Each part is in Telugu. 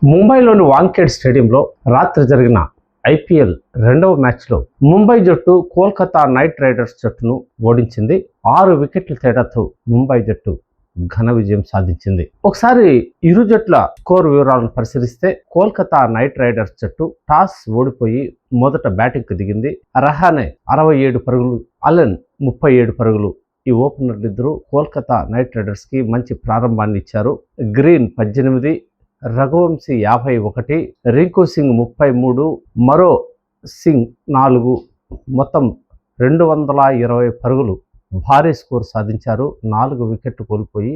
ముంబైలోని వాంఖేడ్ స్టేడియంలో రాత్రి జరిగిన ఐపీఎల్ రెండవ మ్యాచ్లో ముంబై జట్టు కోల్కతా నైట్ రైడర్స్ జట్టును ఓడించింది. 6 వికెట్ల తేడాతో ముంబై జట్టు ఘన విజయం సాధించింది. ఒకసారి ఇరు జట్ల స్కోర్ వివరాలను పరిశీలిస్తే కోల్కతా నైట్ రైడర్స్ జట్టు టాస్ ఓడిపోయి మొదట బ్యాటింగ్కు దిగింది. రహానే 67 పరుగులు, అలెన్ 37 పరుగులు. ఈ ఓపెనర్లిద్దరూ కోల్కతా నైట్ రైడర్స్ కి మంచి ప్రారంభాన్ని ఇచ్చారు. గ్రీన్ 18, రఘువంశీ 51, రింకు సింగ్ 33, మరో సింగ్ 4, మొత్తం 220 పరుగులు భారీ స్కోర్ సాధించారు. 4 వికెట్లు కోల్పోయి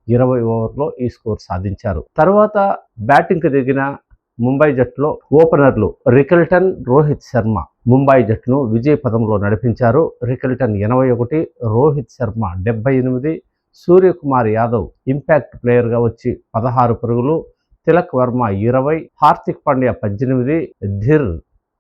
20 ఓవర్లో ఈ స్కోర్ సాధించారు. తర్వాత బ్యాటింగ్కి దిగిన ముంబై జట్టులో ఓపెనర్లు రికెల్టన్, రోహిత్ శర్మ ముంబై జట్టును విజయ పదంలో నడిపించారు. రికెల్టన్ 81, రోహిత్ శర్మ 78, సూర్యకుమార్ యాదవ్ ఇంపాక్ట్ ప్లేయర్గా వచ్చి 16 పరుగులు, తిలక్ వర్మ 20, హార్దిక్ పాండ్యా 18, ధిర్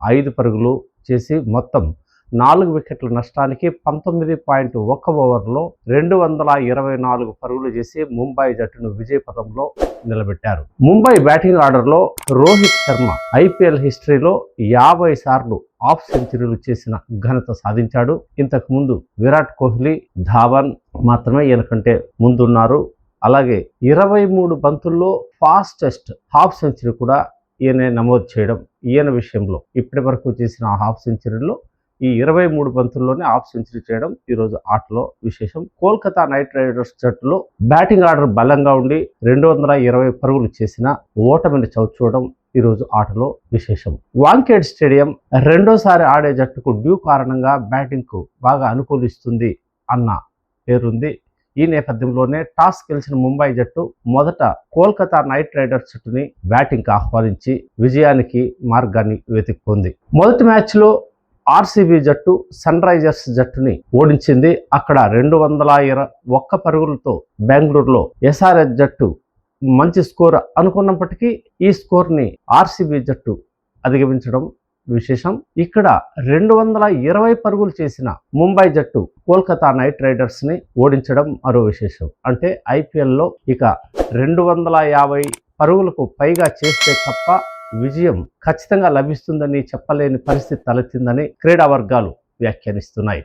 5 పరుగులు చేసి మొత్తం 4 వికెట్ల నష్టానికి 19.1 ఓవర్లో 224 పరుగులు చేసి ముంబై జట్టును విజయ పదంలో నిలబెట్టారు. ముంబై బ్యాటింగ్ ఆర్డర్లో రోహిత్ శర్మ ఐపీఎల్ హిస్టరీలో 50 సార్లు హాఫ్ సెంచరీలు చేసిన ఘనత సాధించాడు. ఇంతకు ముందు విరాట్ కోహ్లీ, ధావన్ మాత్రమే ఈయనకంటే ముందున్నారు. అలాగే 23 బంతుల్లో ఫాస్టెస్ట్ హాఫ్ సెంచరీ కూడా ఈయనే నమోదు చేయడం. ఈయన విషయంలో ఇప్పటి వరకు చేసిన హాఫ్ సెంచరీలో ఈ 23 బంతుల్లోనే హాఫ్ సెంచరీ చేయడం ఈరోజు ఆటలో విశేషం. కోల్కతా నైట్ రైడర్స్ జట్టులో బ్యాటింగ్ ఆర్డర్ బలంగా ఉండి 220 పరుగులు చేసిన ఓటమిని చవిచూడడం ఈరోజు ఆటలో విశేషం. వాంఖేడ్ స్టేడియం రెండోసారి ఆడే జట్టుకు డ్యూ కారణంగా బ్యాటింగ్కు బాగా అనుకూలిస్తుంది అన్న పేరుంది. ఈ నేపథ్యంలోనే టాస్ గెలిచిన ముంబై జట్టు మొదట కోల్కతా నైట్ రైడర్స్ జట్టుని బ్యాటింగ్కి ఆహ్వానించి విజయానికి మార్గాన్ని వెతుక్కుంది. మొదటి మ్యాచ్లో ఆర్సీబీ జట్టు సన్ రైజర్స్ జట్టుని ఓడించింది. అక్కడ 221 పరుగులతో బెంగళూరులో ఎస్ఆర్హెచ్ జట్టు మంచి స్కోర్ అనుకున్నప్పటికీ ఈ స్కోర్ని ఆర్సీబీ జట్టు అధిగమించడం విశేషం. ఇక్కడ 220 పరుగులు చేసిన ముంబై జట్టు కోల్కతా నైట్ రైడర్స్ ని ఓడించడం మరో విశేషం. అంటే ఐపీఎల్లో ఇక 250 పరుగులకు పైగా చేస్తే తప్ప విజయం ఖచ్చితంగా లభిస్తుందని చెప్పలేని పరిస్థితి తలెత్తిందని క్రీడా వర్గాలు వ్యాఖ్యానిస్తున్నాయి.